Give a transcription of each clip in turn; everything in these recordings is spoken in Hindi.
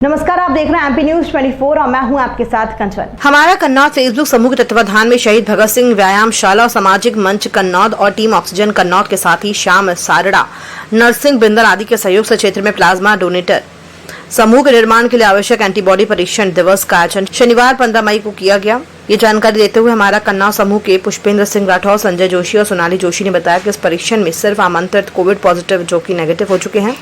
नमस्कार, आप देख रहे हैं एमपी न्यूज 24 और मैं हूं आपके साथ कंचन। हमारा कन्नौद फेसबुक समूह के तत्वाधान में शहीद भगत सिंह व्यायामशाला और सामाजिक मंच कन्नौद और टीम ऑक्सीजन कन्नौद के साथ ही श्याम सारड़ा, नरसिंह बिंदल आदि के सहयोग से क्षेत्र में प्लाज्मा डोनेटर समूह के निर्माण के लिए आवश्यक एंटीबॉडी परीक्षण दिवस का आयोजन शनिवार 15 मई को किया गया। ये जानकारी देते हुए हमारा कन्नौद समूह के पुष्पेंद्र सिंह राठौर, संजय जोशी और सोनाली जोशी ने बताया कि इस परीक्षण में सिर्फ आमंत्रित कोविड पॉजिटिव जो कि नेगेटिव हो चुके हैं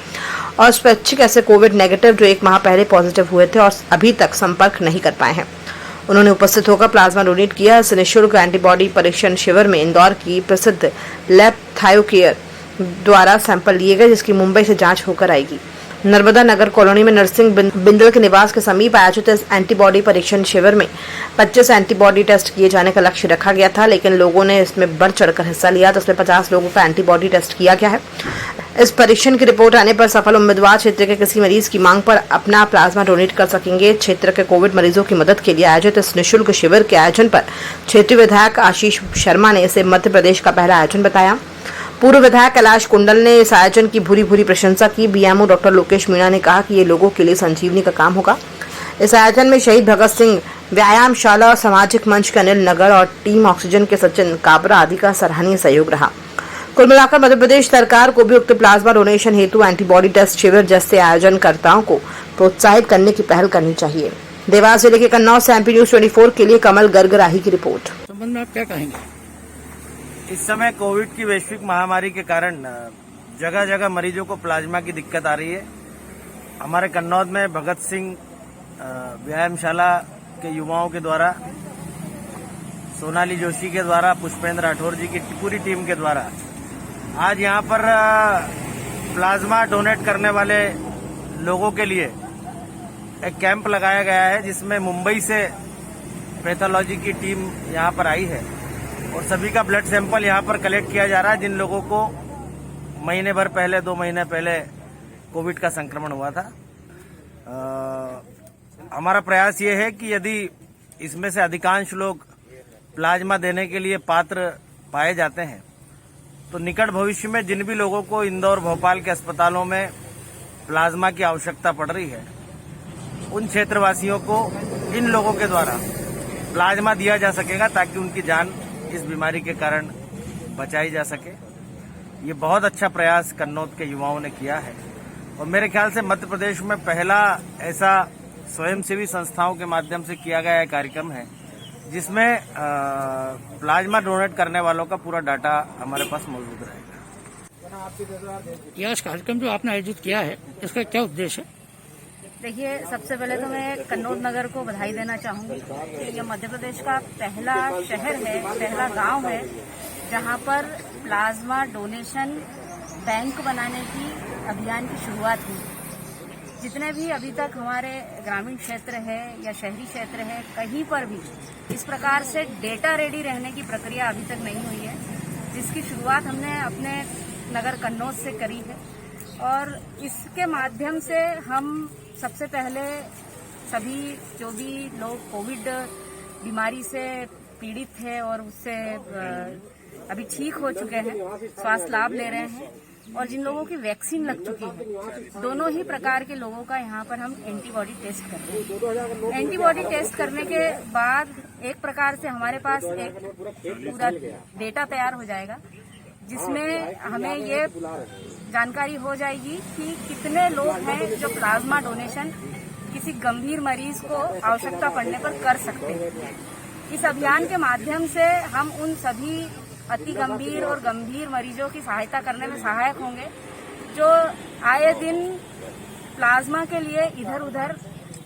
और स्वैच्छिक ऐसे कोविड नेगेटिव जो 1 माह पहले पॉजिटिव हुए थे और अभी तक संपर्क नहीं कर पाए हैं, उन्होंने उपस्थित होकर प्लाज्मा डोनेट किया। इस निःशुल्क एंटीबॉडी परीक्षण शिविर में इंदौर की प्रसिद्ध लैब थायोकेयर द्वारा सैंपल लिए गए, जिसकी मुंबई से जांच होकर आएगी। नर्मदा नगर कॉलोनी में नरसिंह बिंदल के निवास के समीप आयोजित इस एंटीबॉडी परीक्षण शिविर में 25 एंटीबॉडी टेस्ट किए जाने का लक्ष्य रखा गया था, लेकिन लोगों ने इसमें बढ़ चढ़कर हिस्सा लिया तो इसमें 50 लोगों का एंटीबॉडी टेस्ट किया गया है। इस परीक्षण की रिपोर्ट आने पर सफल उम्मीदवार क्षेत्र के किसी मरीज की मांग पर अपना प्लाज्मा डोनेट कर सकेंगे। क्षेत्र के कोविड मरीजों की मदद के लिए आयोजित इस निःशुल्क शिविर के आयोजन पर क्षेत्रीय विधायक आशीष शर्मा ने इसे मध्य प्रदेश का पहला आयोजन बताया। पूर्व विधायक कैलाश कुंडल ने इस आयोजन की भूरी भूरी प्रशंसा की। बीएमओ डॉक्टर लोकेश मीणा ने कहा कि ये लोगों के लिए संजीवनी का काम होगा। इस आयोजन में शहीद भगत सिंह व्यायामशाला और सामाजिक मंच के अनिल नगर और टीम ऑक्सीजन के सचिन काबरा आदि का सराहनीय सहयोग रहा। कुल मिलाकर मध्य प्रदेश सरकार को भी उक्त प्लाज्मा डोनेशन हेतु एंटीबॉडी टेस्ट शिविर जैसे आयोजनकर्ताओं को प्रोत्साहित करने की पहल करनी चाहिए। देवास जिले के कन्नौद से एमपी न्यूज 24 के लिए कमल गर्ग राही की रिपोर्ट। संबंध में आप क्या कहेंगे? इस समय कोविड की वैश्विक महामारी के कारण जगह जगह मरीजों को प्लाज्मा की दिक्कत आ रही है। हमारे कन्नौद में भगत सिंह व्यायामशाला के युवाओं के द्वारा, सोनाली जोशी के द्वारा, पुष्पेंद्र राठौर जी की पूरी टीम के द्वारा आज यहाँ पर प्लाज्मा डोनेट करने वाले लोगों के लिए एक कैंप लगाया गया है, जिसमें मुंबई से पैथोलॉजी की टीम यहाँ पर आई है और सभी का ब्लड सैंपल यहाँ पर कलेक्ट किया जा रहा है। जिन लोगों को महीने भर पहले, 2 महीने पहले कोविड का संक्रमण हुआ था। हमारा प्रयास ये है कि यदि इसमें से अधिकांश लोग प्लाज्मा देने के लिए पात्र पाए जाते हैं तो निकट भविष्य में जिन भी लोगों को इंदौर, भोपाल के अस्पतालों में प्लाज्मा की आवश्यकता पड़ रही है, उन क्षेत्रवासियों को इन लोगों के द्वारा प्लाज्मा दिया जा सकेगा ताकि उनकी जान इस बीमारी के कारण बचाई जा सके। ये बहुत अच्छा प्रयास कन्नौद के युवाओं ने किया है और मेरे ख्याल से मध्य प्रदेश में पहला ऐसा स्वयंसेवी संस्थाओं के माध्यम से किया गया कार्यक्रम है, जिसमें प्लाज्मा डोनेट करने वालों का पूरा डाटा हमारे पास मौजूद रहेगा। यह कार्यक्रम जो आपने आयोजित किया है, इसका क्या उद्देश्य है? देखिए, सबसे पहले तो मैं कन्नौद नगर को बधाई देना चाहूंगी कि यह मध्य प्रदेश का पहला शहर है, पहला गांव है जहां पर प्लाज्मा डोनेशन बैंक बनाने की अभियान की शुरुआत हुई। जितने भी अभी तक हमारे ग्रामीण क्षेत्र है या शहरी क्षेत्र है, कहीं पर भी इस प्रकार से डेटा रेडी रहने की प्रक्रिया अभी तक नहीं हुई है, जिसकी शुरुआत हमने अपने नगर कन्नौद से करी है। और इसके माध्यम से हम सबसे पहले सभी जो भी लोग कोविड बीमारी से पीड़ित है और उससे अभी ठीक हो चुके हैं, स्वास्थ्य लाभ ले रहे हैं, और जिन लोगों की वैक्सीन लग चुकी है, दोनों ही प्रकार के लोगों का यहाँ पर हम एंटीबॉडी टेस्ट कर रहे हैं। एंटीबॉडी टेस्ट करने के बाद एक प्रकार से हमारे पास एक पूरा डेटा तैयार हो जाएगा, जिसमें हमें ये जानकारी हो जाएगी कि कितने लोग हैं जो प्लाज्मा डोनेशन किसी गंभीर मरीज को आवश्यकता पड़ने पर कर सकते हैं। इस अभियान के माध्यम से हम उन सभी अति गंभीर और गंभीर मरीजों की सहायता करने में सहायक होंगे, जो आए दिन प्लाज्मा के लिए इधर उधर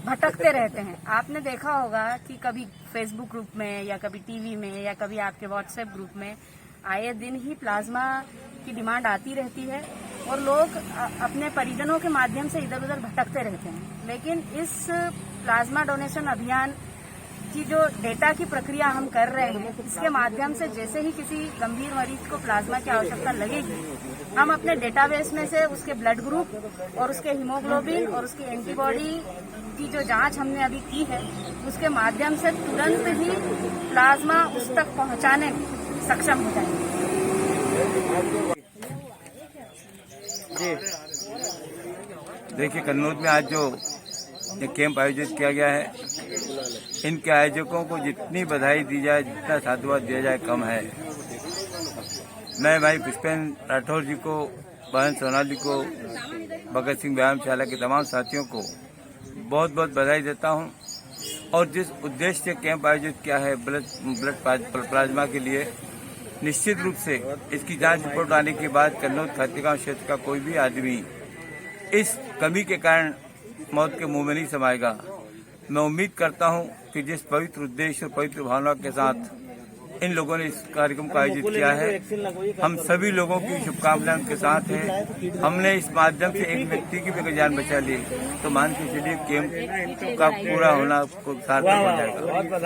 भटकते रहते हैं। आपने देखा होगा कि कभी फेसबुक ग्रुप में या कभी टीवी में या कभी आपके व्हाट्सएप ग्रुप में आए दिन ही प्लाज्मा की डिमांड आती रहती है और लोग अपने परिजनों के माध्यम से इधर उधर भटकते रहते हैं। लेकिन इस प्लाज्मा डोनेशन अभियान की जो डेटा की प्रक्रिया हम कर रहे हैं, इसके माध्यम से जैसे ही किसी गंभीर मरीज को प्लाज्मा की आवश्यकता लगेगी, हम अपने डेटाबेस में से उसके ब्लड ग्रुप और उसके हीमोग्लोबिन और उसकी एंटीबॉडी की जो जांच हमने अभी की है, उसके माध्यम से तुरंत ही प्लाज्मा उस तक पहुंचाने में सक्षम हो जाएंगे। देखिए, कन्नौद में आज जो ये कैंप आयोजित किया गया है। इनके आयोजकों को जितनी बधाई दी जाए, जितना साधुवाद दिया जाए कम है। मैं भाई पुष्पेंद्र राठौर जी को, बहन सोनाली को, भगत सिंह व्यायामशाला के तमाम साथियों को बहुत बहुत बधाई देता हूं। और जिस उद्देश्य से कैंप आयोजित किया है ब्लड प्लाज्मा के लिए, निश्चित रूप से इसकी जांच रिपोर्ट आने के बाद कन्नौज खातीगांव क्षेत्र का कोई भी आदमी इस कमी के कारण मौत के मुंह में नहीं समाएगा। मैं उम्मीद करता हूं कि जिस पवित्र उद्देश्य और पवित्र भावना के साथ इन लोगों ने इस कार्यक्रम का आयोजित किया है, हम सभी लोगों की शुभकामनाएं उनके साथ है। हमने इस माध्यम से एक व्यक्ति की भी जान बचा ली, तो मान के चलिए कैंप का पूरा होना सार्थक हो जाएगा।